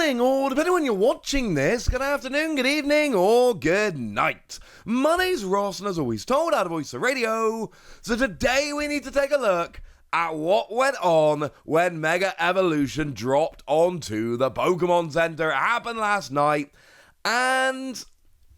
morning, or depending on when you're watching this, good afternoon, good evening, or good night. My name's Ross, and as always told, out of Voice of Radio. So today we need to take a look at what went on when Mega Evolution dropped onto the Pokemon Center. It happened last night, and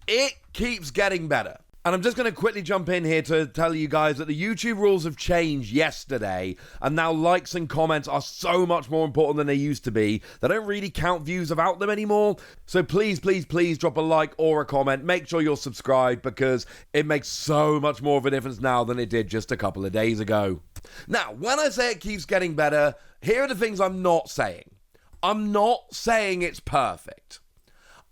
it keeps getting better. And I'm just going to quickly jump in here to tell you guys that the YouTube rules have changed yesterday, and now likes and comments are so much more important than they used to be. They don't really count views without them anymore. So please, please, please drop a like or a comment. Make sure you're subscribed because it makes so much more of a difference now than it did just a couple of days ago. Now, when I say it keeps getting better, here are the things I'm not saying. I'm not saying it's perfect.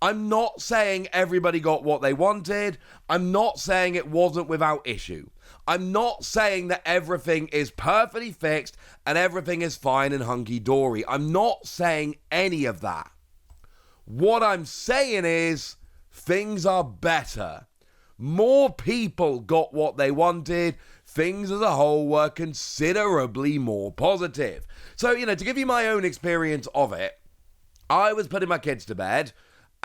I'm not saying everybody got what they wanted. I'm not saying it wasn't without issue. I'm not saying that everything is perfectly fixed and everything is fine and hunky-dory. I'm not saying any of that. What I'm saying is things are better. More people got what they wanted. Things as a whole were considerably more positive. So, to give you my own experience of it, I was putting my kids to bed,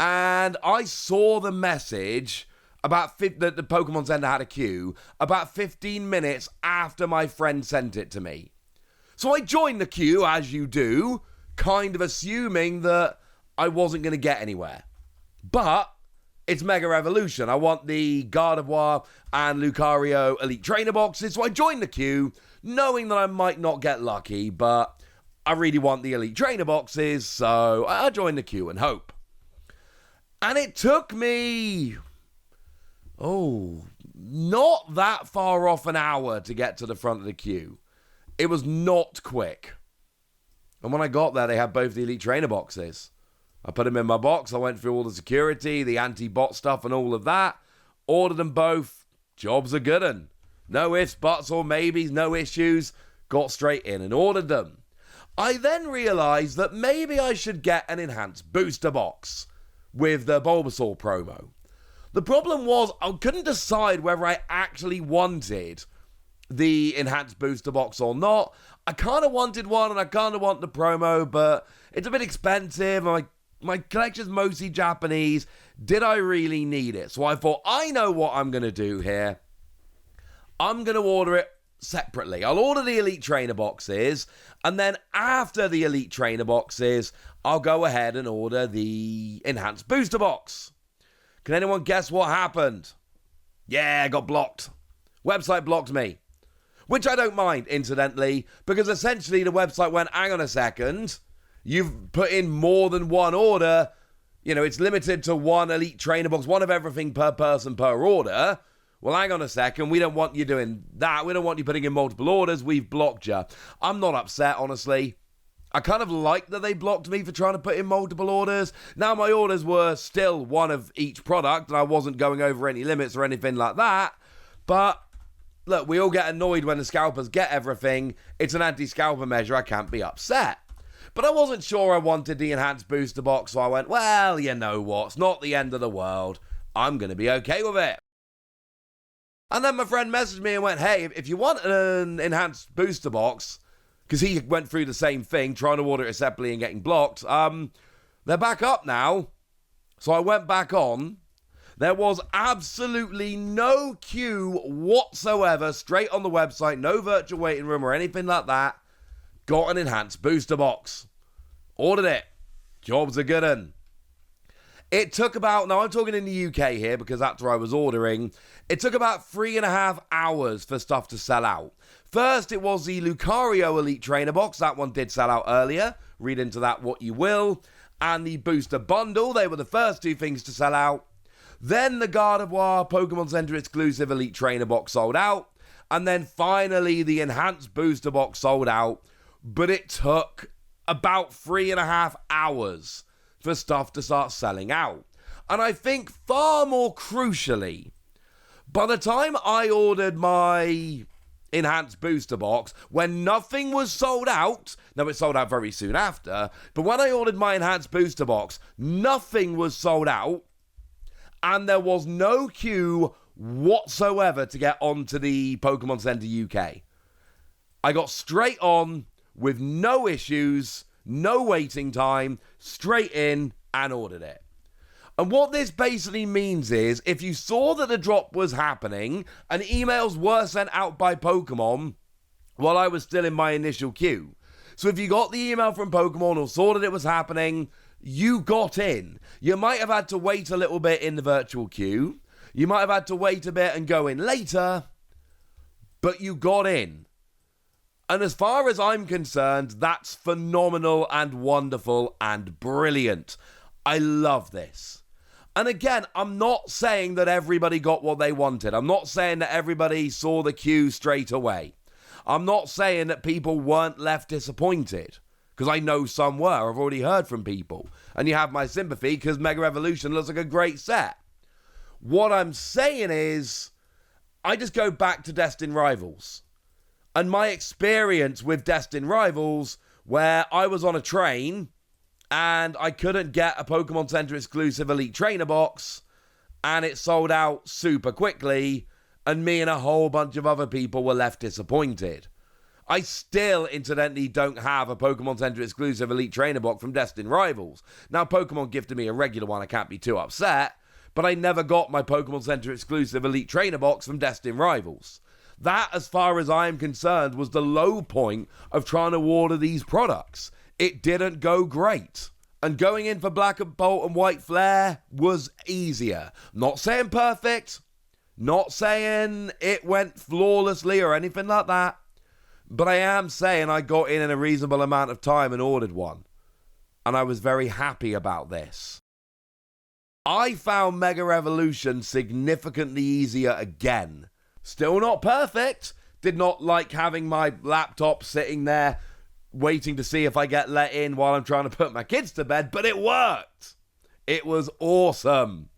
and I saw the message about that the Pokemon Center had a queue about 15 minutes after my friend sent it to me. So I joined the queue, as you do, kind of assuming that I wasn't going to get anywhere. But it's Mega Evolution. I want the Gardevoir and Lucario Elite Trainer boxes, so I joined the queue, knowing that I might not get lucky, but I really want the Elite Trainer boxes, so I joined the queue and hope. And it took me, not that far off an hour to get to the front of the queue. It was not quick. And when I got there, they had both the Elite Trainer boxes. I put them in my box. I went through all the security, the anti-bot stuff and all of that. Ordered them both. Job's a good one. No ifs, buts, or maybes, no issues. Got straight in and ordered them. I then realized that maybe I should get an enhanced booster box with the Bulbasaur promo. The problem was I couldn't decide whether I actually wanted the enhanced booster box or not. I kind of wanted one and I kind of want the promo, but it's a bit expensive. My collection's mostly Japanese. Did I really need it? So I thought, I know what I'm going to do here. I'm going to order it separately. I'll order the Elite Trainer boxes, and then after the Elite Trainer boxes, I'll go ahead and order the enhanced booster box. Can anyone guess what happened? Yeah, I got blocked. Website blocked me. Which I don't mind, incidentally, because essentially the website went, hang on a second, you've put in more than one order. It's limited to one Elite Trainer box, one of everything per person per order. Well, hang on a second, we don't want you doing that. We don't want you putting in multiple orders. We've blocked you. I'm not upset, honestly. I kind of like that they blocked me for trying to put in multiple orders. Now, my orders were still one of each product, and I wasn't going over any limits or anything like that. But, look, we all get annoyed when the scalpers get everything. It's an anti-scalper measure. I can't be upset. But I wasn't sure I wanted the enhanced booster box, so I went, well, you know what? It's not the end of the world. I'm going to be okay with it. And then my friend messaged me and went, hey, if you want an enhanced booster box, because he went through the same thing, trying to order it separately and getting blocked, they're back up now. So I went back on. There was absolutely no queue whatsoever, straight on the website, no virtual waiting room or anything like that. Got an enhanced booster box. Ordered it. Job's a good one. It took about, now I'm talking in the UK here because that's where I was ordering. It took about 3.5 hours for stuff to sell out. First, it was the Lucario Elite Trainer box. That one did sell out earlier. Read into that what you will. And the booster bundle. They were the first two things to sell out. Then the Gardevoir Pokemon Center exclusive Elite Trainer box sold out. And then finally the enhanced booster box sold out. But it took about 3.5 hours for stuff to start selling out. And I think far more crucially, by the time I ordered my enhanced booster box, when nothing was sold out, now it sold out very soon after, but when I ordered my enhanced booster box, nothing was sold out, and there was no queue whatsoever to get onto the Pokemon Center UK. I got straight on with no issues, no waiting time, straight in and ordered it. And what this basically means is, if you saw that the drop was happening and emails were sent out by Pokemon while I was still in my initial queue. So if you got the email from Pokemon or saw that it was happening, you got in. You might have had to wait a little bit in the virtual queue. You might have had to wait a bit and go in later, but you got in. And as far as I'm concerned, that's phenomenal and wonderful and brilliant. I love this. And again, I'm not saying that everybody got what they wanted. I'm not saying that everybody saw the queue straight away. I'm not saying that people weren't left disappointed, because I know some were. I've already heard from people. And you have my sympathy, because Mega Evolution looks like a great set. What I'm saying is, I just go back to Destined Rivals. And my experience with Destined Rivals, where I was on a train and I couldn't get a Pokemon Center exclusive Elite Trainer box, and it sold out super quickly, and me and a whole bunch of other people were left disappointed. I still, incidentally, don't have a Pokemon Center exclusive Elite Trainer box from Destined Rivals. Now, Pokemon gifted me a regular one, I can't be too upset, but I never got my Pokemon Center exclusive Elite Trainer box from Destined Rivals. That, as far as I'm concerned, was the low point of trying to order these products. It didn't go great. And going in for Black Bolt and White Flare was easier. Not saying perfect, not saying it went flawlessly or anything like that, but I am saying I got in a reasonable amount of time and ordered one. And I was very happy about this. I found Mega Evolution significantly easier again. Still not perfect. Did not like having my laptop sitting there waiting to see if I get let in while I'm trying to put my kids to bed, but it worked. It was awesome.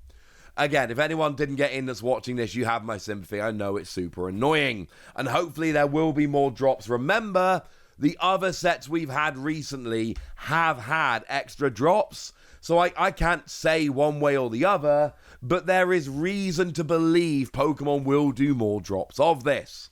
Again, if anyone didn't get in that's watching this, you have my sympathy. I know it's super annoying. And hopefully there will be more drops. Remember, the other sets we've had recently have had extra drops. So I can't say one way or the other, but there is reason to believe Pokemon will do more drops of this.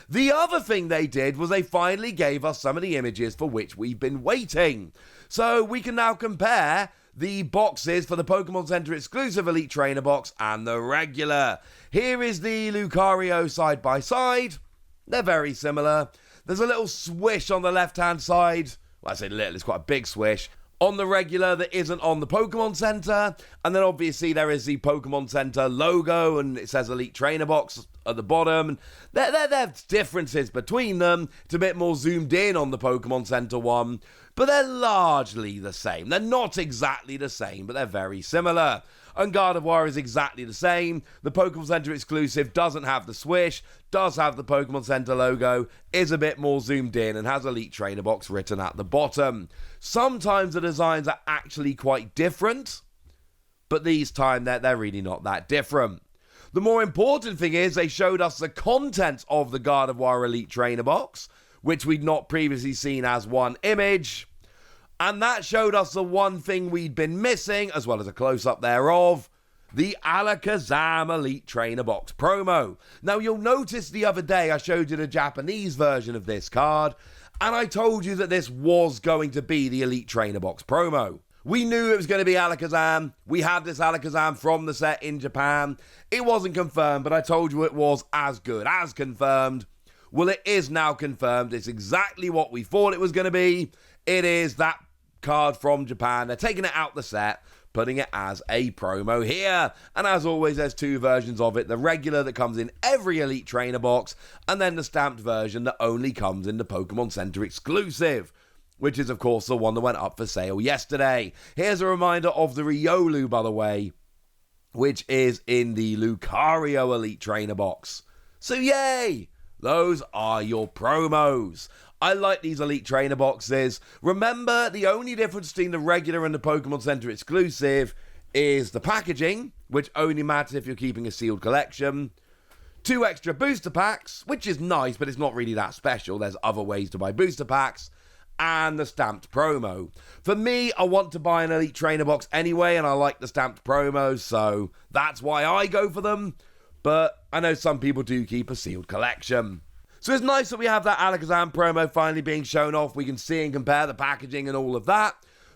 The other thing they did was they finally gave us some of the images for which we've been waiting. So we can now compare the boxes for the Pokemon Center exclusive Elite Trainer box and the regular. Here is the Lucario side by side. They're very similar. There's a little swish on the left-hand side. Well, I say little, it's quite a big swish. On the regular that isn't on the Pokemon Center. And then obviously there is the Pokemon Center logo and it says Elite Trainer box at the bottom. There's differences between them. It's a bit more zoomed in on the Pokemon Center one. But they're largely the same. They're not exactly the same, but they're very similar. And Gardevoir is exactly the same. The Pokemon Center exclusive doesn't have the swish, does have the Pokemon Center logo, is a bit more zoomed in, and has Elite Trainer box written at the bottom. Sometimes the designs are actually quite different, but these time they're really not that different. The more important thing is they showed us the contents of the Gardevoir Elite Trainer box, which we'd not previously seen as one image. And that showed us the one thing we'd been missing, as well as a close-up thereof, the Alakazam Elite Trainer Box promo. Now, you'll notice the other day I showed you the Japanese version of this card, and I told you that this was going to be the Elite Trainer Box promo. We knew it was going to be Alakazam. We had this Alakazam from the set in Japan. It wasn't confirmed, but I told you it was as good as confirmed. Well, it is now confirmed. It's exactly what we thought it was going to be. It is that card from Japan. They're taking it out the set, putting it as a promo here. And as always, there's two versions of it. The regular that comes in every Elite Trainer box, and then the stamped version that only comes in the Pokemon Center exclusive, which is, of course, the one that went up for sale yesterday. Here's a reminder of the Riolu, by the way, which is in the Lucario Elite Trainer box. So, yay! Those are your promos. I like these Elite Trainer boxes. Remember, the only difference between the regular and the Pokemon Center exclusive is the packaging, which only matters if you're keeping a sealed collection. 2 extra booster packs, which is nice, but it's not really that special. There's other ways to buy booster packs. And the stamped promo. For me, I want to buy an Elite Trainer box anyway, and I like the stamped promos, so that's why I go for them. But I know some people do keep a sealed collection. So it's nice that we have that Alakazam promo finally being shown off. We can see and compare the packaging and all of that.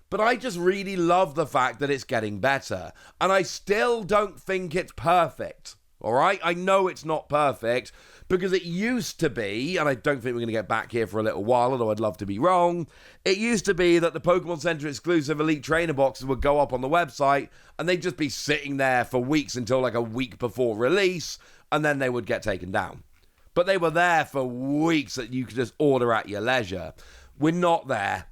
But I just really love the fact that it's getting better. And I still don't think it's perfect. All right? I know it's not perfect because it used to be, and I don't think we're going to get back here for a little while, although I'd love to be wrong. It used to be that the Pokemon Center exclusive Elite Trainer boxes would go up on the website and they'd just be sitting there for weeks until like a week before release, and then they would get taken down. But they were there for weeks that you could just order at your leisure. We're not there.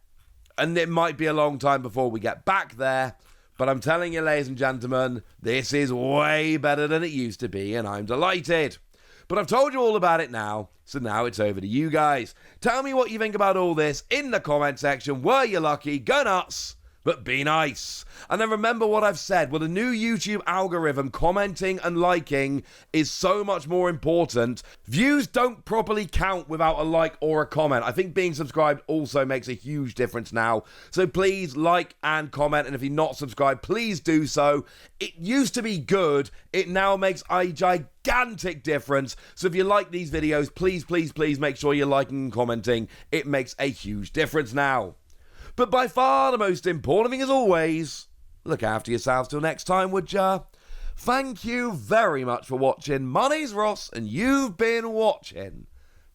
And it might be a long time before we get back there. But I'm telling you, ladies and gentlemen, this is way better than it used to be, and I'm delighted. But I've told you all about it now, so now it's over to you guys. Tell me what you think about all this in the comment section. Were you lucky? Go nuts, but be nice. And then remember what I've said. With a new YouTube algorithm, commenting and liking is so much more important. Views don't properly count without a like or a comment. I think being subscribed also makes a huge difference now. So please like and comment. And if you're not subscribed, please do so. It used to be good. It now makes a gigantic difference. So if you like these videos, please make sure you're liking and commenting. It makes a huge difference now. But by far the most important thing, as always, look after yourselves till next time, would ya? Thank you very much for watching. My name's Ross, and you've been watching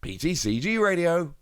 PTCG Radio.